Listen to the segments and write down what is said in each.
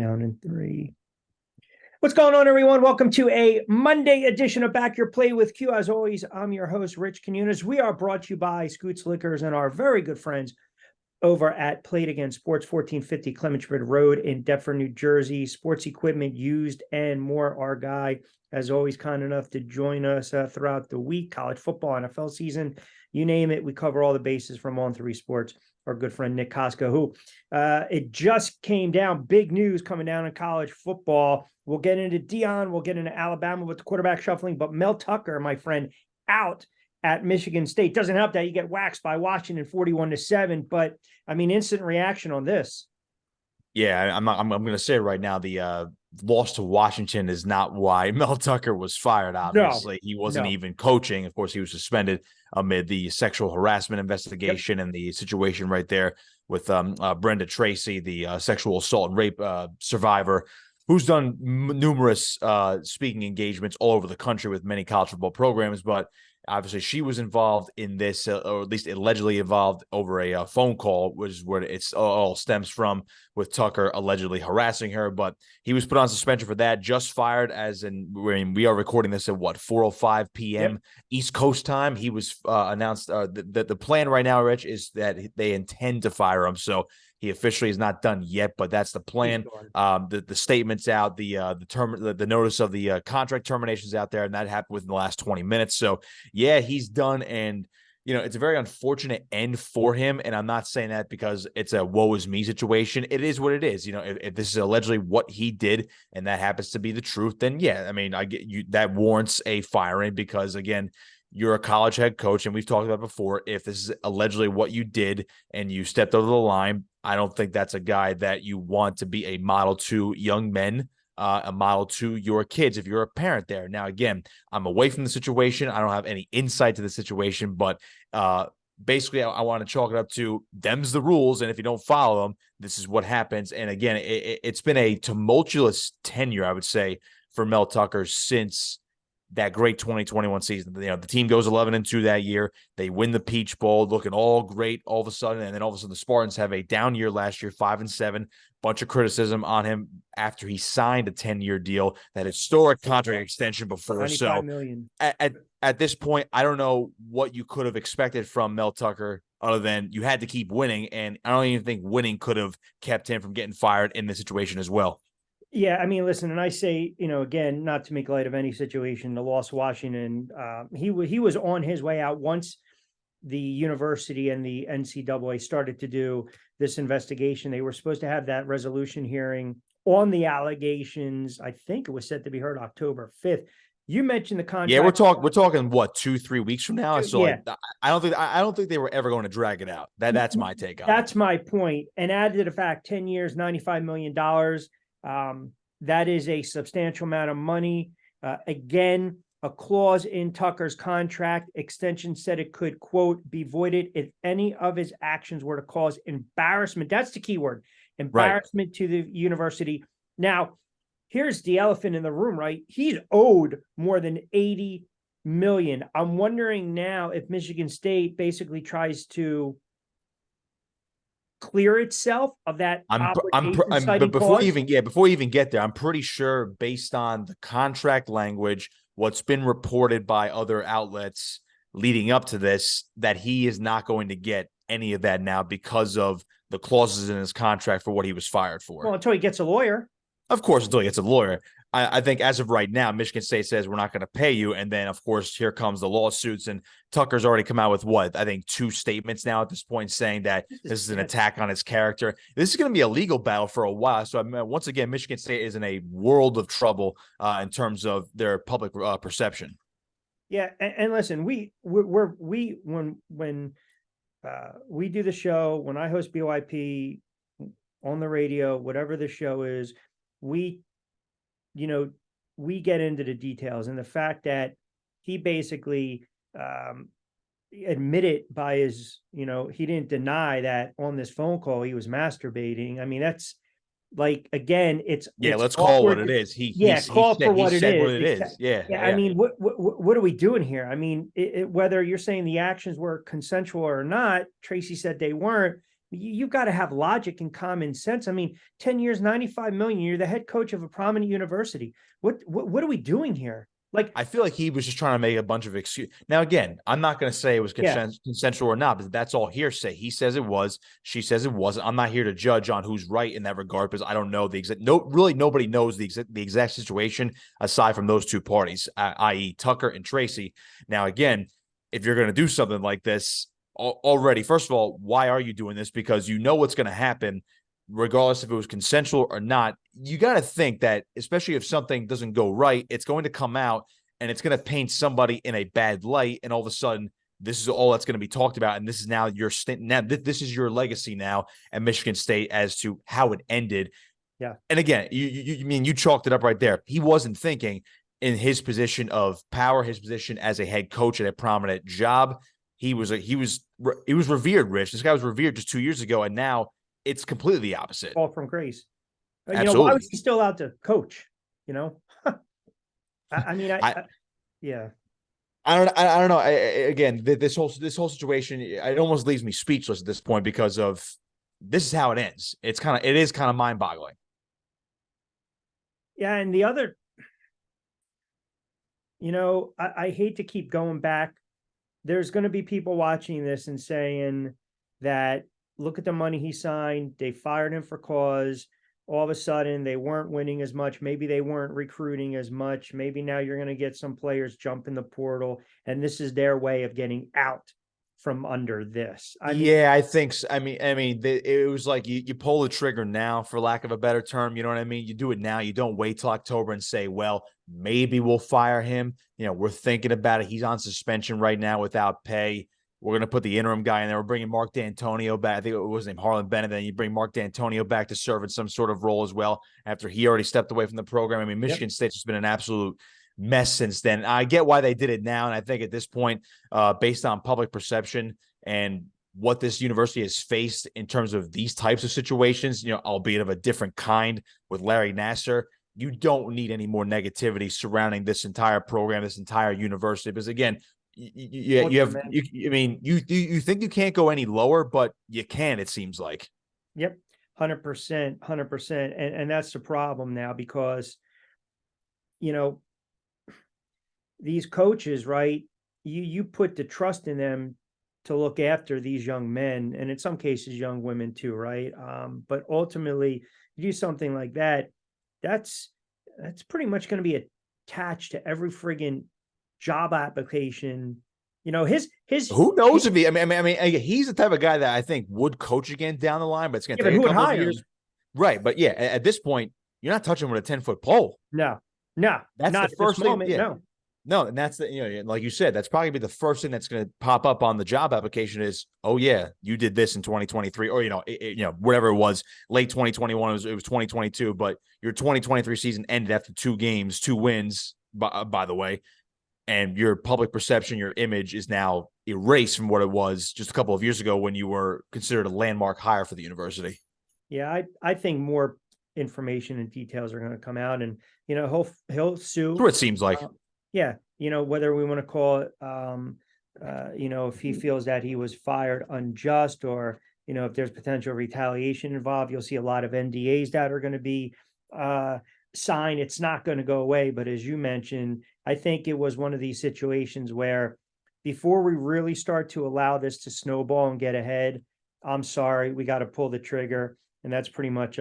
down in 3. What's going on, everyone? Welcome to a Monday edition of Back Your Play with Q. As always, I'm your host, Rich Quinones. We are brought to you by Scoots Liquors and our very good friends over at Play It Again Sports, 1450 Clementsbridge Road in Deptford, New Jersey. Sports equipment, used, and more. Our guy, as always, kind enough to join us throughout the week. College football, NFL season, you name it. We cover all the bases from on 3 sports. Our good friend Nick Kosko, who it just came down. Big news coming down in college football. We'll get into Deion. We'll get into Alabama with the quarterback shuffling. But Mel Tucker, my friend, out at Michigan State. Doesn't help that you get waxed by Washington 41-7. But, I mean, instant reaction on this. Yeah, I'm going to say right now, the loss to Washington is not why Mel Tucker was fired, obviously. He wasn't even coaching. Of course, he was suspended amid the sexual harassment investigation and the situation right there with Brenda Tracy, the sexual assault and rape survivor, who's done numerous speaking engagements all over the country with many college football programs. But obviously, she was involved in this, or at least allegedly involved over a phone call, which is where it's all stems from, with Tucker allegedly harassing her. But he was put on suspension for that, just fired, we are recording this at 4:05 p.m. East Coast time. He was announced the plan right now, Rich, is that they intend to fire him. So he officially is not done yet, but that's the plan. The statement's out, the notice of the contract terminations out there, and that happened within the last 20 minutes. So yeah, he's done, and it's a very unfortunate end for him. And I'm not saying that because it's a woe is me situation. It is what it is. If this is allegedly what he did, and that happens to be the truth, then yeah, I mean, I get you. That warrants a firing because, again, you're a college head coach, and we've talked about before. If this is allegedly what you did and you stepped over the line, I don't think that's a guy that you want to be a model to young men, a model to your kids if you're a parent there. Now, again, I'm away from the situation. I don't have any insight to the situation, but basically I want to chalk it up to them's the rules, and if you don't follow them, this is what happens. And again, it's been a tumultuous tenure, I would say, for Mel Tucker since that great 2021 season. The team goes 11-2 that year. They win the Peach Bowl, looking all great all of a sudden, and then all of a sudden the Spartans have a down year last year, 5-7. Bunch of criticism on him after he signed a 10-year deal, that historic contract extension before. $95 million. At this point, I don't know what you could have expected from Mel Tucker other than you had to keep winning, and I don't even think winning could have kept him from getting fired in this situation as well. Yeah, I mean, listen, and I say, again, not to make light of any situation, the loss of Washington, he was on his way out once the university and the NCAA started to do this investigation. They were supposed to have that resolution hearing on the allegations. I think it was set to be heard October 5th. You mentioned the contract. Yeah, we're talking what, 2-3 weeks from now. So yeah. I don't think they were ever going to drag it out. That's my take on it. That's my point. And added to the fact, 10 years, $95 million. That is a substantial amount of money. Again, a clause in Tucker's contract extension said it could, quote, be voided if any of his actions were to cause embarrassment. That's the key word, embarrassment to the university. Now, here's the elephant in the room, right? He's owed more than $80 million. I'm wondering now if Michigan State basically tries to clear itself of that. But before you even get there, I'm pretty sure, based on the contract language, what's been reported by other outlets leading up to this, that he is not going to get any of that now because of the clauses in his contract for what he was fired for. Well, until he gets a lawyer. Of course, until he gets a lawyer. I think as of right now, Michigan State says we're not going to pay you. And then, of course, here comes the lawsuits. And Tucker's already come out with I think 2 statements now at this point saying that this is an attack on his character. This is going to be a legal battle for a while. So, once again, Michigan State is in a world of trouble in terms of their public perception. Yeah. And listen, when we do the show, when I host BYP on the radio, whatever the show is, we get into the details, and the fact that he basically admitted by his, he didn't deny that on this phone call he was masturbating. I mean, that's like, again, let's call it what it is. Call for what it is. Yeah. I mean, what are we doing here? I mean, whether you're saying the actions were consensual or not, Tracy said they weren't. You've got to have logic and common sense. I mean, 10 years, 95 million. You're the head coach of a prominent university. What are we doing here? Like, I feel like he was just trying to make a bunch of excuses. Now, again, I'm not going to say it was consensual or not, but that's all hearsay. He says it was. She says it wasn't. I'm not here to judge on who's right in that regard because I don't know the exact. No, really, nobody knows the exact situation aside from those two parties, i.e., Tucker and Tracy. Now, again, if you're going to do something like this already, first of all, why are you doing this? Because you know what's going to happen. Regardless if it was consensual or not, you got to think that, especially if something doesn't go right, it's going to come out and it's going to paint somebody in a bad light. And all of a sudden, this is all that's going to be talked about. And this is now your this is your legacy now at Michigan State as to how it ended. Yeah. And again, you chalked it up right there. He wasn't thinking in his position of power, his position as a head coach at a prominent job. He was revered, Rich. This guy was revered just 2 years ago. And now it's completely the opposite. Fall from grace. Absolutely. Why was he still out to coach? I mean, yeah. I don't know. Again, this whole situation, it almost leaves me speechless at this point because of this is how it ends. It is kind of mind boggling. Yeah. And the other, I hate to keep going back. There's going to be people watching this and saying that, look at the money he signed. They fired him for cause. All of a sudden, they weren't winning as much. Maybe they weren't recruiting as much. Maybe now you're going to get some players jump in the portal, and this is their way of getting out from under this. I think so. I mean, it was like you pull the trigger now, for lack of a better term. You know what I mean? You do it now. You don't wait till October and say, well, maybe we'll fire him. We're thinking about it. He's on suspension right now without pay. We're going to put the interim guy in there. We're bringing Mark D'Antonio back. I think it was named Harlan Bennett. Then you bring Mark D'Antonio back to serve in some sort of role as well after he already stepped away from the program. I mean, Michigan State's just been an absolute mess since then. I get why they did it now. And I think at this point, based on public perception and what this university has faced in terms of these types of situations, albeit of a different kind with Larry Nassar, you don't need any more negativity surrounding this entire program, this entire university. Because again, you think you can't go any lower, but you can, it seems like. Yep. 100%. And that's the problem now because, these coaches, right? You put the trust in them to look after these young men and in some cases, young women too. Right. But ultimately you do something like that. That's pretty much going to be attached to every friggin' job application. His who knows if he, I mean, he's the type of guy that I think would coach again down the line, but it's going to take a couple of years. Right. But yeah, at this point, you're not touching with a 10-foot pole. No, that's not the first moment. Thing. No. And that's like you said, that's probably the first thing that's going to pop up on the job application is, oh yeah, you did this in 2023 or, whatever it was, late 2021, it was 2022, but your 2023 season ended after 2 games, 2 wins, by the way. And your public perception, your image is now erased from what it was just a couple of years ago when you were considered a landmark hire for the university. Yeah, I think more information and details are going to come out, and he'll sue. That's what it seems like. Whether we want to call it, if he feels that he was fired unjust, or if there's potential retaliation involved, you'll see a lot of NDAs that are going to be signed. It's not going to go away, but as you mentioned, I think it was one of these situations where before we really start to allow this to snowball and get ahead, I'm sorry, we got to pull the trigger. And that's pretty much,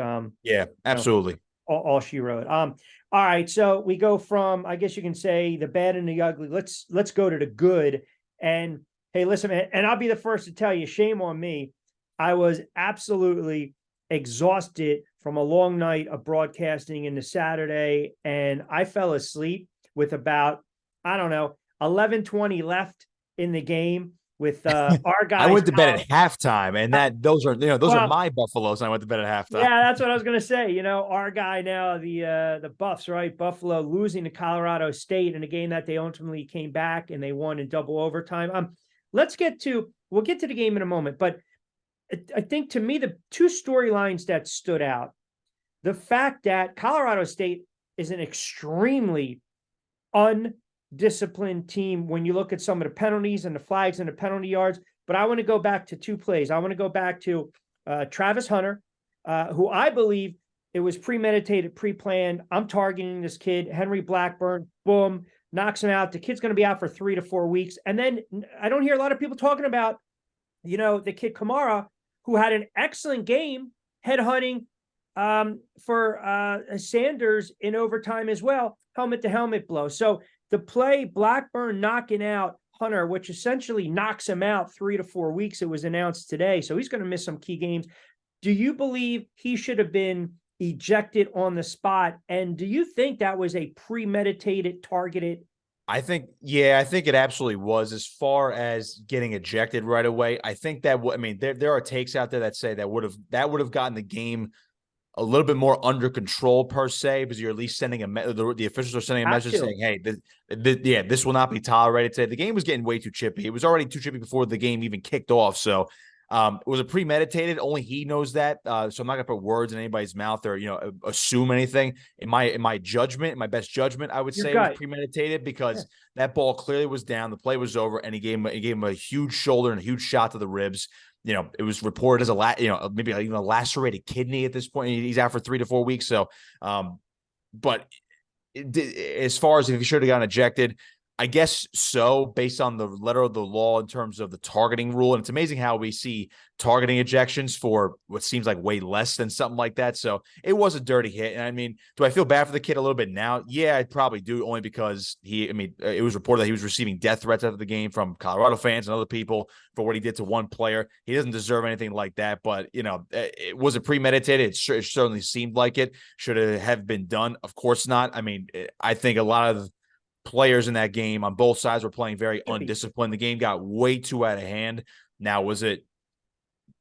absolutely. All she wrote. All right. So we go from, I guess you can say, the bad and the ugly. Let's go to the good. And hey, listen, man, and I'll be the first to tell you, shame on me. I was absolutely exhausted from a long night of broadcasting into Saturday, and I fell asleep with about, 11:20 left in the game with our guys. I went to bed at halftime, and those are my Buffaloes. And I went to bed at halftime. Yeah, that's what I was going to say. Our guy now, the Buffs, right? Buffalo losing to Colorado State in a game that they ultimately came back and they won in double overtime. We'll get to the game in a moment, but I think to me, the 2 storylines that stood out, the fact that Colorado State is an extremely undisciplined team when you look at some of the penalties and the flags and the penalty yards. But I want to go back to 2 plays. I want to go back to Travis Hunter, who I believe it was premeditated, pre-planned. I'm targeting this kid, Henry Blackburn, boom, knocks him out. The kid's going to be out for 3 to 4 weeks. And then I don't hear a lot of people talking about, the kid Kamara, who had an excellent game, headhunting for Sanders in overtime as well, helmet to helmet blow. So the play, Blackburn knocking out Hunter, which essentially knocks him out 3 to 4 weeks, it was announced today. So he's going to miss some key games. Do you believe he should have been ejected on the spot? And do you think that was a premeditated, targeted? I think it absolutely was. As far as getting ejected right away, I think that there are takes out there that say that would have gotten the game a little bit more under control per se, because you're at least sending the officials are sending a message saying, hey, this will not be tolerated today. The game was getting way too chippy. It was already too chippy before the game even kicked off. So was it premeditated? Only he knows that. So I'm not gonna put words in anybody's mouth or assume anything. In my judgment, in my best judgment, I would say it was premeditated, because that ball clearly was down. The play was over, and he gave him a huge shoulder and a huge shot to the ribs. It was reported as maybe even a lacerated kidney at this point. He's out for 3 to 4 weeks. So, but as far as if he should have gotten ejected, I guess so, based on the letter of the law in terms of the targeting rule. And it's amazing how we see targeting ejections for what seems like way less than something like that. So it was a dirty hit. And I mean, do I feel bad for the kid a little bit now? Yeah, I probably do, only because it was reported that he was receiving death threats after the game from Colorado fans and other people for what he did to one player. He doesn't deserve anything like that, but it wasn't premeditated. It certainly seemed like it should have been done. Of course not. I mean, I think a lot of players in that game on both sides were playing very undisciplined. The game got way too out of hand. Now, was it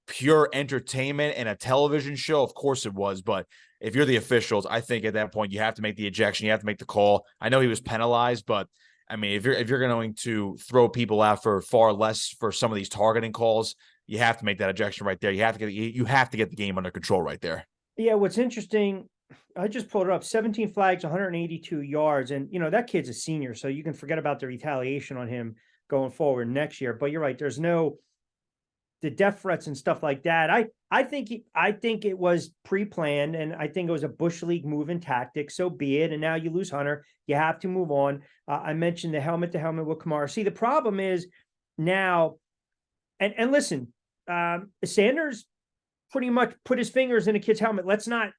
pure entertainment and a television show? Of course it was. But if you're the officials, I think at that point you have to make the ejection. You have to make the call. I know he was penalized, but I mean, if you're going to throw people out for far less for some of these targeting calls, you have to make that ejection right there. You have to get the game under control right there. Yeah, what's interesting, I just pulled it up, 17 flags, 182 yards. And, that kid's a senior, so you can forget about the retaliation on him going forward next year. But you're right, there's no the death threats and stuff like that. I think it was pre-planned, and I think it was a Bush League move and tactic. So be it. And now you lose Hunter. You have to move on. I mentioned the helmet to helmet with Kamara. See, the problem is now, and listen, Sanders pretty much put his fingers in a kid's helmet. Let's not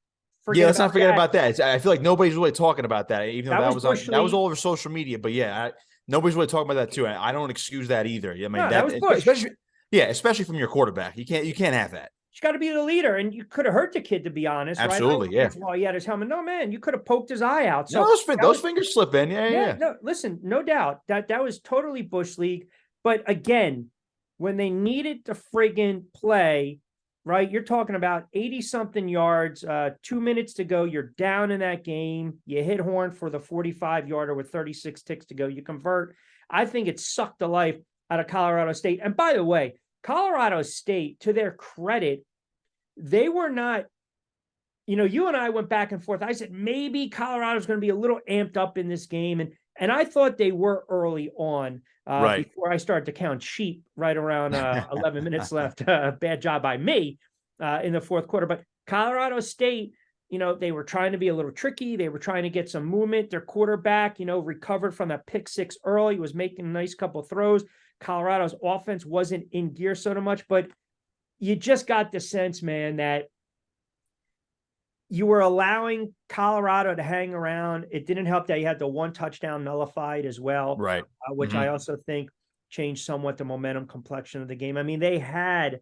forget about that. I feel like nobody's really talking about that, even though that was all over social media. But yeah, nobody's really talking about that too. I don't excuse that either. I mean, that was Bush. Especially from your quarterback. You can't have that. You got to be the leader, and you could have hurt the kid, to be honest. Absolutely, right? Yeah. While he had his helmet, no man, you could have poked his eye out. So no, those fingers slip in. Yeah. No, listen, no doubt that was totally Bush League. But again, when they needed to friggin' play, right? You're talking about 80-something yards, 2 minutes to go. You're down in that game. You hit Horn for the 45-yarder with 36 ticks to go. You convert. I think it sucked the life out of Colorado State. And by the way, Colorado State, to their credit, they were not, you and I went back and forth. I said, maybe Colorado's going to be a little amped up in this game. And I thought they were early on before I started to count sheep right around 11 minutes left. Bad job by me in the fourth quarter. But Colorado State, they were trying to be a little tricky. They were trying to get some movement. Their quarterback, recovered from that pick six early, was making a nice couple of throws. Colorado's offense wasn't in gear so much, but you just got the sense, man, that you were allowing Colorado to hang around. It didn't help that you had the one touchdown nullified as well, right? Which I also think changed somewhat the momentum complexion of the game. I mean, I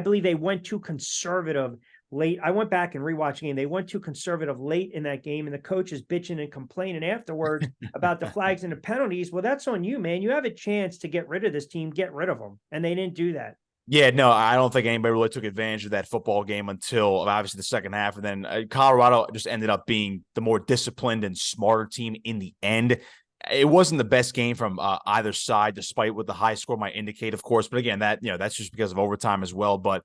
believe they went too conservative late. I went back and rewatched the game. They went too conservative late in that game, and the coach is bitching and complaining afterwards about the flags and the penalties. Well, that's on you, man. You have a chance to get rid of this team, get rid of them. And they didn't do that. Yeah, no, I don't think anybody really took advantage of that football game until obviously the second half. And then Colorado just ended up being the more disciplined and smarter team in the end. It wasn't the best game from either side, despite what the high score might indicate, of course. But again, that's just because of overtime as well. But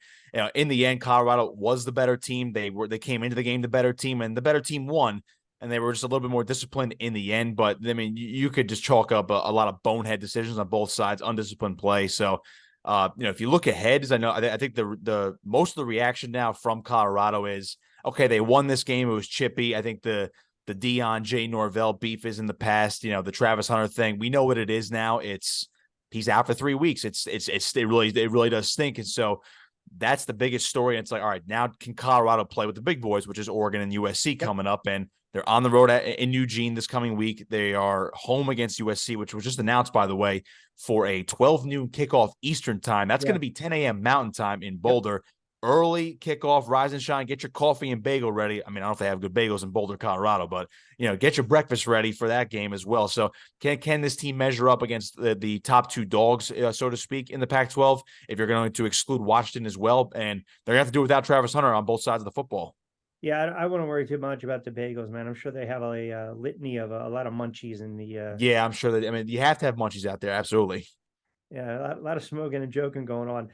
in the end, Colorado was the better team. They came into the game the better team, and the better team won. And they were just a little bit more disciplined in the end. But I mean, you could just chalk up a lot of bonehead decisions on both sides, undisciplined play. So If you look ahead, as I think the most of the reaction now from Colorado is, okay, they won this game. It was chippy. I think the Deion J. Norvell beef is in the past. The Travis Hunter thing. We know what it is now. He's out for 3 weeks. It really does stink. And so that's the biggest story. And it's like, all right, now can Colorado play with the big boys, which is Oregon and USC coming up, and they're on the road in Eugene this coming week. They are home against USC, which was just announced, by the way, for a 12 noon kickoff Eastern time. That's going to be 10 a.m. Mountain time in Boulder. Early kickoff, rise and shine, get your coffee and bagel ready. I mean, I don't know if they have good bagels in Boulder, Colorado, but, get your breakfast ready for that game as well. So can this team measure up against the top two dogs, so to speak, in the Pac-12, if you're going to exclude Washington as well? And they're going to have to do it without Travis Hunter on both sides of the football. Yeah, I wouldn't worry too much about the bagels, man. I'm sure they have a litany of a lot of munchies in the. Yeah, I'm sure that. I mean, you have to have munchies out there. Absolutely. Yeah, a lot of smoking and joking going on.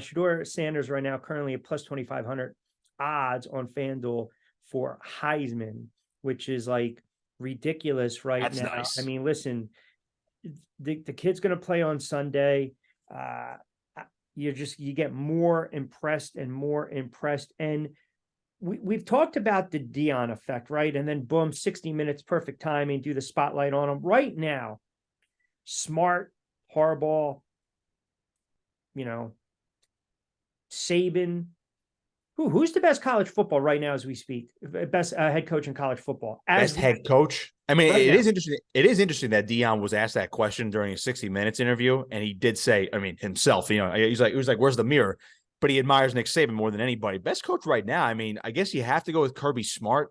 Shador Sanders right now currently at plus 2,500 odds on FanDuel for Heisman, which is like ridiculous right That's now. nice. I mean, listen, the kid's going to play on Sunday. You get more impressed and more impressed. And we've talked about the Deion effect, right? And then boom, 60 minutes, perfect timing, do the spotlight on him. Right now, Smart, Harbaugh, Saban. Who's the best college football right now as we speak? Best head coach in college football. Best head coach. I mean, it is interesting. It is interesting that Deion was asked that question during a 60 Minutes interview, and he did say, I mean, himself, he was like, "Where's the mirror?" But he admires Nick Saban more than anybody. Best coach right now. I mean, I guess you have to go with Kirby Smart.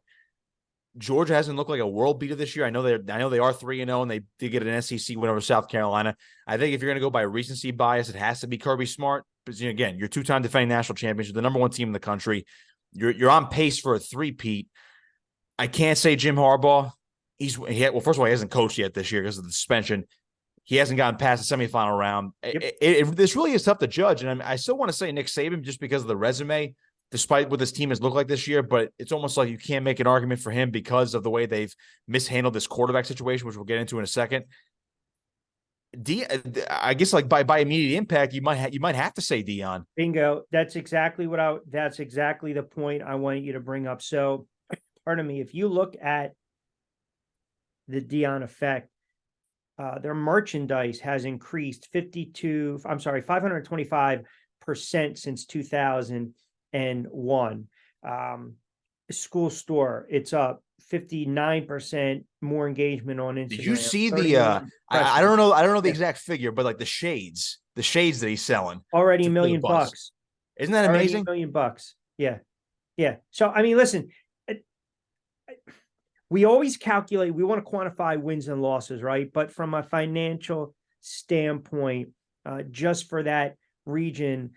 Georgia hasn't looked like a world beater this year. I know they are 3-0, and they did get an SEC win over South Carolina. I think if you're going to go by recency bias, it has to be Kirby Smart. Because again, you're two-time defending national champions, you're the number one team in the country. You're on pace for a three-peat. I can't say Jim Harbaugh. Well, first of all, he hasn't coached yet this year because of the suspension. He hasn't gotten past the semifinal round. Yep. This really is tough to judge, and I still want to say Nick Saban just because of the resume, despite what this team has looked like this year, but it's almost like you can't make an argument for him because of the way they've mishandled this quarterback situation, which we'll get into in a second. I guess like by immediate impact, you might have to say Deion. Bingo. That's exactly the point I wanted you to bring up. So, pardon me, if you look at the Deion effect, their merchandise has increased 525% since 2001. School store, it's up 59% more engagement on Instagram. Did you see the I don't know the exact figure, but like the shades that he's selling already $1 million. Isn't that amazing? $1 million. Yeah. So I mean, listen, we always calculate, we want to quantify wins and losses, right? But from a financial standpoint, just for that region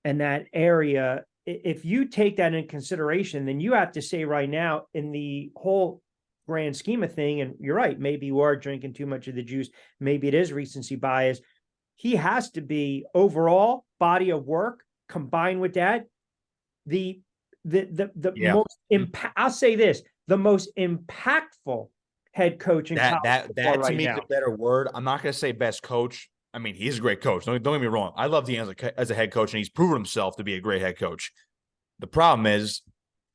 and that area, if you take that into consideration, then you have to say right now in the whole grand scheme of thing, and you're right, maybe you are drinking too much of the juice. Maybe it is recency bias. He has to be overall body of work combined with that. Most I'll say this, the most impactful head coach in college that right to me now. is a better word. I'm not going to say best coach. I mean, he's a great coach. Don't get me wrong. I love Deion as a head coach, and he's proven himself to be a great head coach. The problem is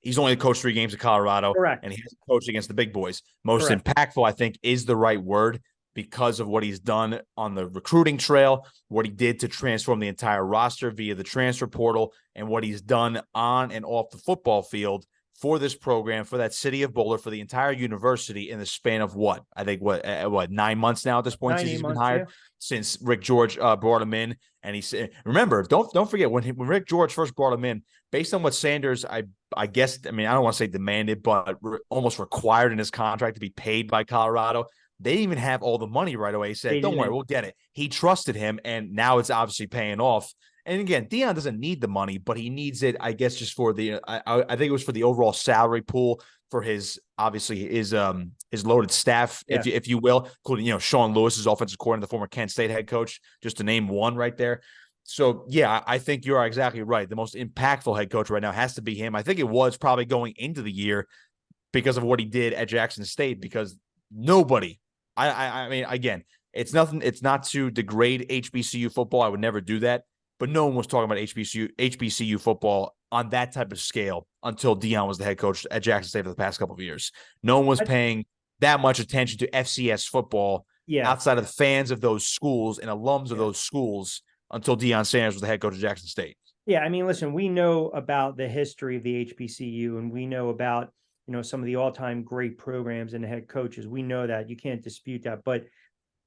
he's only coached 3 games at Colorado. Correct. And he hasn't coached against the big boys. Most impactful, I think, is the right word because of what he's done on the recruiting trail, what he did to transform the entire roster via the transfer portal, and what he's done on and off the football field for this program, for that city of Boulder, for the entire university in the span of what? I think 9 months now at this point since he's been hired, since Rick George brought him in. And he said, remember, don't forget when Rick George first brought him in, based on what Sanders, I guess, I mean, I don't want to say demanded, but almost required in his contract to be paid by Colorado. They didn't even have all the money right away. He said, don't worry, we'll get it. He trusted him, and now it's obviously paying off. And again, Deion doesn't need the money, but he needs it, I guess, just for the I think it was for the overall salary pool for his loaded staff, if you will, including Sean Lewis, his offensive coordinator, the former Kent State head coach, just to name one right there. So yeah, I think you're exactly right. The most impactful head coach right now has to be him. I think it was probably going into the year because of what he did at Jackson State, because nobody. I mean, again, it's not to degrade HBCU football. I would never do that. but no one was talking about HBCU football on that type of scale until Deion was the head coach at Jackson State for the past couple of years. No one was paying that much attention to FCS football outside of the fans of those schools and alums of those schools until Deion Sanders was the head coach of Jackson State. Yeah, I mean, listen, we know about the history of the HBCU, and we know about, some of the all-time great programs and the head coaches. We know that. You can't dispute that. But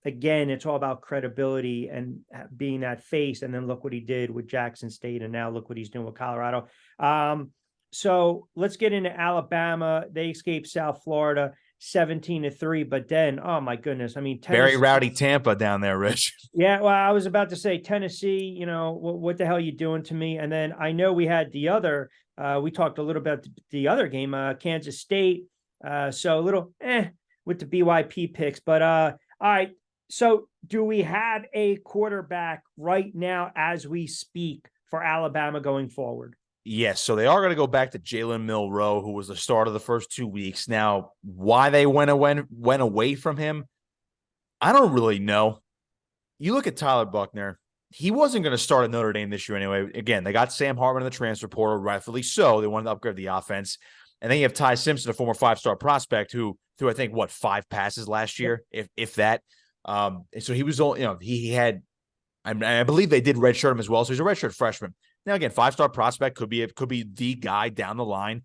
again, it's all about credibility and being that face. And then look what he did with Jackson State, and now look what he's doing with Colorado. So let's get into Alabama. They escaped South Florida 17-3, but then, oh my goodness, I mean, very rowdy Tampa down there, Rich. Yeah, well, I was about to say Tennessee. What the hell are you doing to me? And then I know we had the other. We talked a little about the other game, Kansas State. So a little with the BYP picks, but all right. So do we have a quarterback right now as we speak for Alabama going forward? Yes, so they are going to go back to Jalen Milroe, who was the start of the first 2 weeks. Now, why they went away from him, I don't really know. You look at Tyler Buchner, he wasn't going to start at Notre Dame this year anyway. Again, they got Sam Hartman in the transfer portal, rightfully so. They wanted to upgrade the offense. And then you have Ty Simpson, a former 5-star prospect who threw, I think, 5 passes last year, if that. So he was, he had, I believe they did redshirt him as well. So he's a redshirt freshman. Now, again, 5-star prospect could be the guy down the line,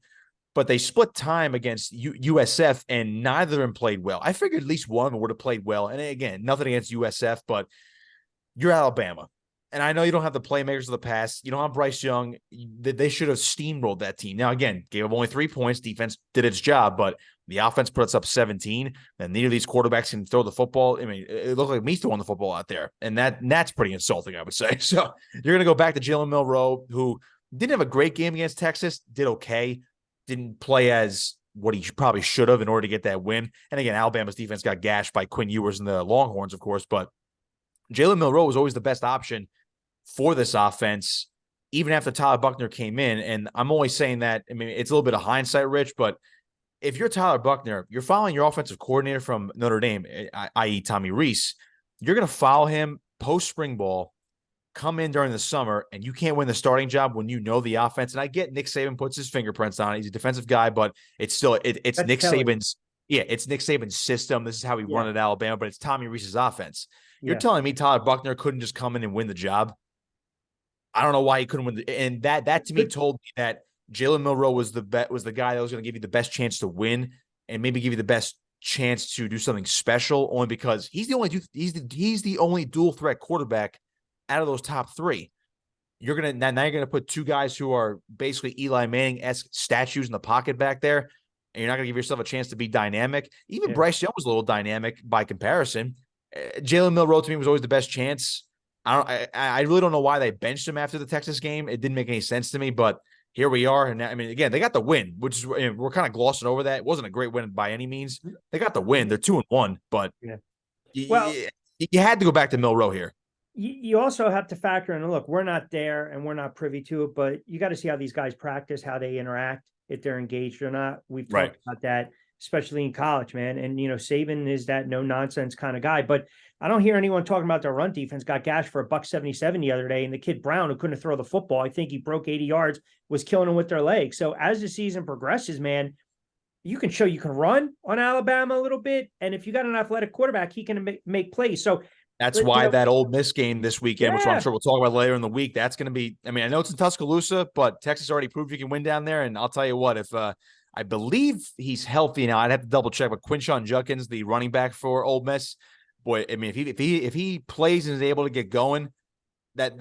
but they split time against USF, and neither of them played well. I figured at least one of them would have played well. And again, nothing against USF, but you're Alabama. And I know you don't have the playmakers of the past. You don't have Bryce Young. They should have steamrolled that team. Now, again, gave up only 3 points. Defense did its job, but the offense put us up 17. And neither of these quarterbacks can throw the football. I mean, it looked like me throwing the football out there. And that's pretty insulting, I would say. So you're going to go back to Jalen Milroe, who didn't have a great game against Texas, did okay, didn't play as what he probably should have in order to get that win. And again, Alabama's defense got gashed by Quinn Ewers and the Longhorns, of course, but Jalen Milroe was always the best option for this offense, even after Tyler Buchner came in. And I'm always saying that, I mean, it's a little bit of hindsight, Rich, but if you're Tyler Buchner, you're following your offensive coordinator from Notre Dame, i.e. Tommy Rees, you're going to follow him post-spring ball, come in during the summer, and you can't win the starting job when you know the offense. And I get Nick Saban puts his fingerprints on it. He's a defensive guy, but it's still it's Nick Saban's it's Nick Saban's system. This is how he run at Alabama, but it's Tommy Rees's offense. You're telling me Tyler Buchner couldn't just come in and win the job? I don't know why he couldn't win. And that to me told me that Jalen Milroe was the guy that was going to give you the best chance to win and maybe give you the best chance to do something special, only because he's the only dual threat quarterback out of those top 3. Now you're gonna put 2 guys who are basically Eli Manning-esque statues in the pocket back there, and you're not gonna give yourself a chance to be dynamic. Even Bryce Young was a little dynamic by comparison. Jalen Milroe to me was always the best chance. I really don't know why they benched him after the Texas game. It didn't make any sense to me, but here we are. And I mean, again, they got the win, which is, we're kind of glossing over that. It wasn't a great win by any means. They got the win. They're 2-1, but you had to go back to Milroe here. You also have to factor in, look, we're not there and we're not privy to it, but you got to see how these guys practice, how they interact, if they're engaged or not. We've talked about that, especially in college, man. And, Saban is that no nonsense kind of guy, but I don't hear anyone talking about their run defense. Got gashed for $177 the other day. And the kid Brown, who couldn't throw the football, I think he broke 80 yards, was killing them with their legs. So as the season progresses, man, you can show you can run on Alabama a little bit. And if you got an athletic quarterback, he can make plays. So that's why that Ole Miss game this weekend, which I'm sure we'll talk about later in the week, that's going to be, I mean, I know it's in Tuscaloosa, but Texas already proved you can win down there. And I'll tell you what, if I believe he's healthy now, I'd have to double check, but Quinshon Judkins, the running back for Ole Miss, boy, I mean, if he plays and is able to get going, that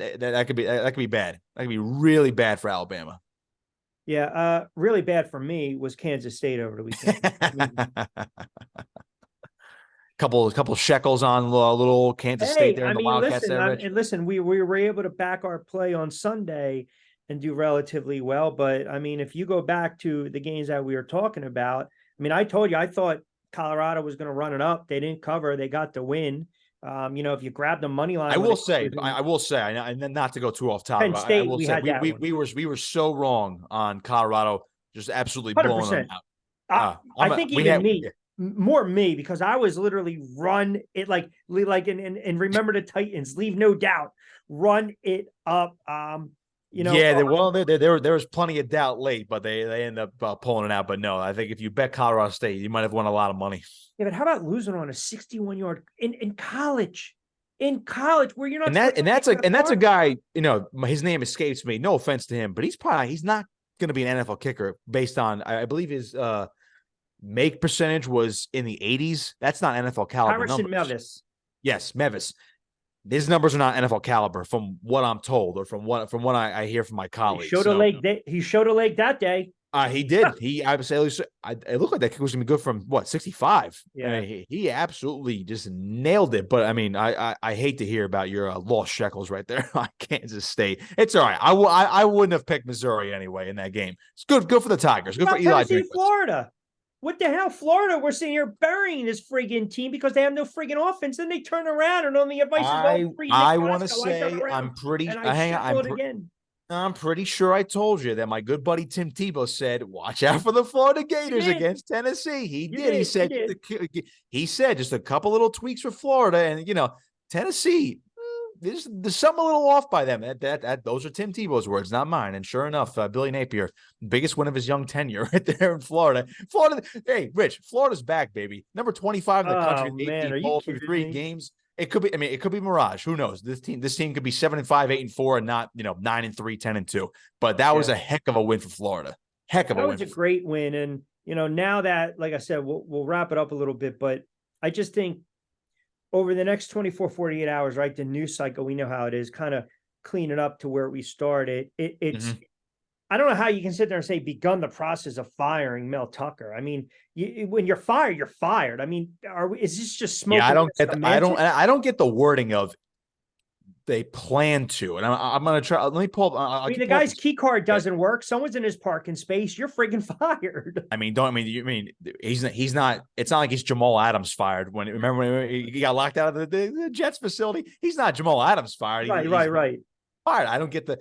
could be bad. That could be really bad for Alabama. Yeah, really bad for me was Kansas State over the weekend. Couple shekels on a little Kansas State there in the Wildcats. Listen, we were able to back our play on Sunday and do relatively well. But I mean, if you go back to the games that we were talking about, I mean, I told you I thought Colorado was going to run it up. They didn't cover. They got the win. If you grab the money line, I will say, and then not to go too off topic, State, I will say we were so wrong on Colorado, just absolutely 100%. Blowing them out. I think even me. more me, because I was literally run it like and remember the Titans, leave no doubt, run it up. Yeah, there was plenty of doubt late, but they end up pulling it out. But no, I think if you bet Colorado State, you might have won a lot of money. Yeah, but how about losing on a 61-yard in college? In college, where you're not that's a guy, his name escapes me. No offense to him, but he's not going to be an NFL kicker based on, I believe his make percentage was in the 80s. That's not NFL caliber numbers. Mevis. Yes, Mevis. His numbers are not NFL caliber from what I'm told, or from what I hear from my colleagues. He showed a leg that day. He did. It looked like that kick was gonna be good from what, 65. Yeah, I mean, he absolutely just nailed it. But I mean, I hate to hear about your lost shekels right there on Kansas State. It's all right. I wouldn't have picked Missouri anyway in that game. It's good for the Tigers. Good for Eli. Tennessee, Florida. What the hell? Florida, we're sitting here burying this friggin' team because they have no friggin' offense. Then they turn around and on the advice of I want to say I'm pretty. I'm pretty sure I told you that my good buddy Tim Tebow said, "Watch out for the Florida Gators against Tennessee." He did. He said just a couple little tweaks for Florida, and Tennessee. There's something a little off by them. Those are Tim Tebow's words, not mine. And sure enough, Billy Napier, biggest win of his young tenure right there in Florida. Hey, Rich, Florida's back, baby. Number 25 in the country, 18 balls through 3 games. It could be. I mean, it could be mirage. Who knows? This team could be 7-5, 8-4, and not 9-3, 10-2. But that was a heck of a win for Florida. Heck of a win. That was a great win, and now that, like I said, we'll wrap it up a little bit. But I just think over the next 24, 48 hours, right? The news cycle, we know how it is, kind of clean it up to where we started. It's. Mm-hmm. I don't know how you can sit there and say begun the process of firing Mel Tucker. I mean, when you're fired, you're fired. I mean, is this just smoke? Yeah, I don't get the wording of they plan to, and I'm gonna try. Let me pull. I mean, the guy's key card doesn't work. Someone's in his parking space. You're friggin' fired. I mean, he's not. It's not like he's Jamal Adams fired. Remember when he got locked out of the Jets facility? He's not Jamal Adams fired. Right. Fired. I don't get the.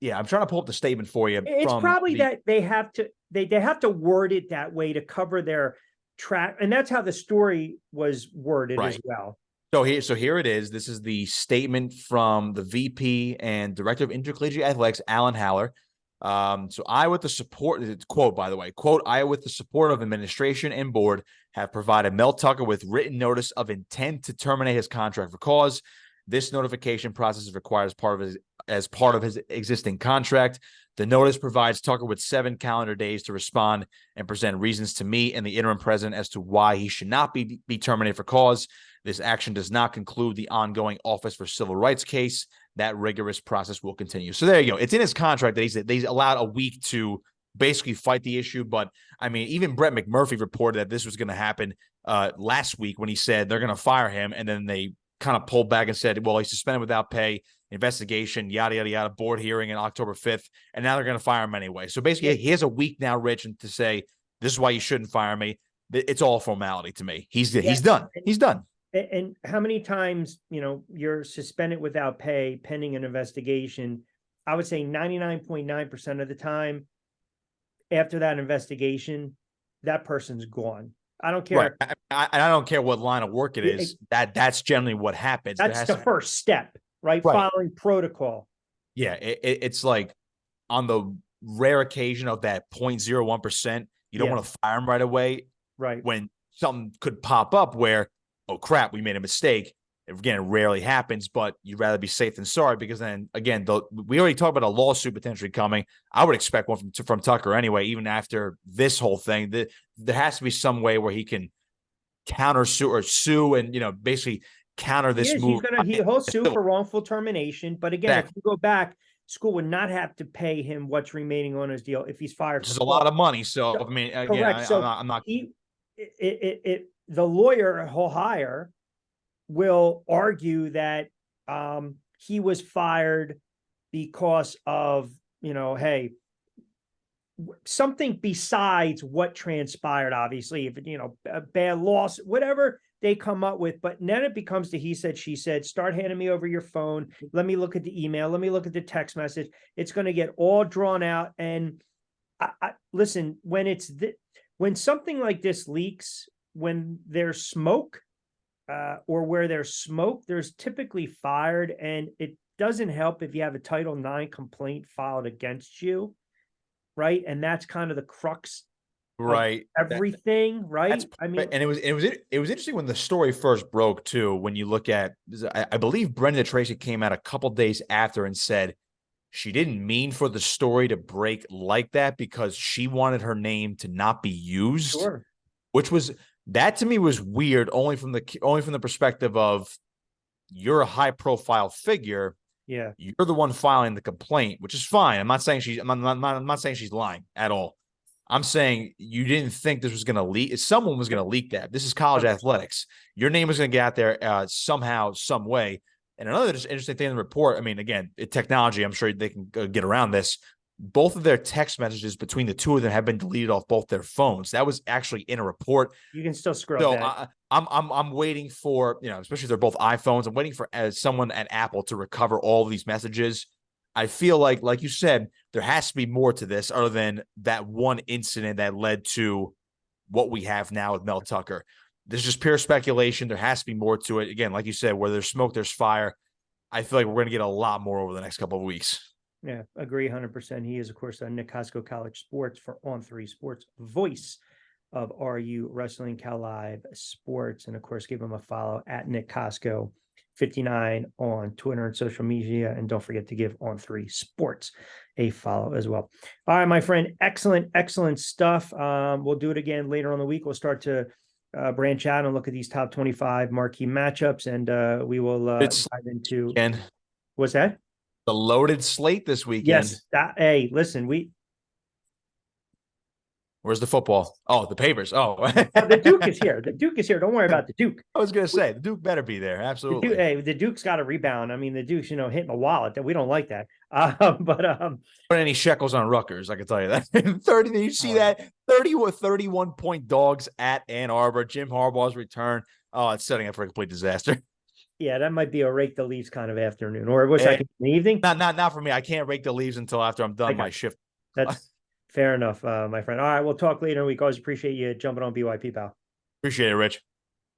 Yeah, I'm trying to pull up the statement for you. It's probably that they have to word it that way to cover their track, and that's how the story was worded as well. So here it is. This is the statement from the VP and Director of Intercollegiate Athletics, Alan Haller. So I, with the support, quote, by the way, quote, I, with the support of administration and board, have provided Mel Tucker with written notice of intent to terminate his contract for cause. This notification process is required as part of his existing contract. The notice provides Tucker with 7 calendar days to respond and present reasons to me and the interim president as to why he should not be terminated for cause. This action does not conclude the ongoing Office for Civil Rights case. That rigorous process will continue. So there you go. It's in his contract that he's allowed a week to basically fight the issue. But I mean, even Brett McMurphy reported that this was going to happen last week when he said they're going to fire him, and then they kind of pulled back and said, well, he's suspended without pay, investigation, yada, yada, yada, board hearing on October 5th, and now they're going to fire him anyway. So basically, he has a week now, Rich, and to say, this is why you shouldn't fire me. It's all formality to me. He's done. He's done. And how many times, you're suspended without pay pending an investigation? I would say 99.9% of the time after that investigation, that person's gone. I don't care. Right. I don't care what line of work it is. That's generally what happens. That's the first step, right? Following protocol. Yeah. It's like on the rare occasion of that 0.01%, you don't want to fire them right away. Right. When something could pop up where, oh crap, we made a mistake. Again, it rarely happens, but you'd rather be safe than sorry, because then again, we already talked about a lawsuit potentially coming. I would expect one from Tucker anyway, even after this whole thing. There has to be some way where he can counter sue or sue and basically counter this move. He'll sue for wrongful termination. But again, if you go back, school would not have to pay him what's remaining on his deal if he's fired. Which is a lot of money. So I mean, again, correct. I'm not. The lawyer he'll hire will argue that he was fired because of, hey, something besides what transpired, obviously, if a bad loss, whatever they come up with. But then it becomes the he said, she said, start handing me over your phone. Let me look at the email. Let me look at the text message. It's going to get all drawn out. And I listen, when it's when something like this leaks, when there's smoke, or where there's smoke, there's typically fired, and it doesn't help if you have a Title IX complaint filed against you, right? And that's kind of the crux right? Everything, right? I mean, and it was interesting when the story first broke too. When you look at, I believe Brenda Tracy came out a couple days after and said she didn't mean for the story to break like that because she wanted her name to not be used, sure. Which was, that to me was weird, only from the perspective of, you're a high profile figure. Yeah. You're the one filing the complaint, which is fine. I'm not saying she's lying at all. I'm saying you didn't think this was going to leak. Someone was going to leak that. This is college athletics. Your name was going to get out there somehow, some way. And another just interesting thing in the report, I mean, again, technology, I'm sure they can get around this. Both of their text messages between the two of them have been deleted off both their phones. That was actually in a report. You can still scrub So that. I'm waiting for, especially if they're both iPhones, I'm waiting for someone at Apple to recover all of these messages. I feel like you said, there has to be more to this other than that one incident that led to what we have now with Mel Tucker. This is just pure speculation. There has to be more to it. Again, like you said, where there's smoke, there's fire. I feel like we're going to get a lot more over the next couple of weeks. Yeah, agree 100%. He is, of course, Nick Kosko College Sports for On3 Sports, voice of RU Wrestling Cal Live Sports. And, of course, give him a follow at Nick Kosko 59 on Twitter and social media. And don't forget to give On3 Sports a follow as well. All right, my friend. Excellent stuff. We'll do it again later on the week. We'll start to branch out and look at these top 25 marquee matchups, and we will dive into. And what's that? The loaded slate this weekend. Yes. Hey, listen, Where's the football? Oh, the papers. Oh, the Duke is here. The Duke is here. Don't worry about the Duke. I was going to say, the Duke better be there. Absolutely. The Duke's got a rebound. I mean, the Duke's, hitting a wallet. That we don't like that. Put any shekels on Rutgers, I can tell you that. 30. Did you see that? 31 point dogs at Ann Arbor. Jim Harbaugh's return. Oh, it's setting up for a complete disaster. Yeah, that might be a rake the leaves kind of afternoon, or it was like in the evening. Not for me. I can't rake the leaves until after I'm done my shift. That's fair enough, my friend. All right, we'll talk later in the week. Always appreciate you jumping on BYP, pal. Appreciate it, Rich.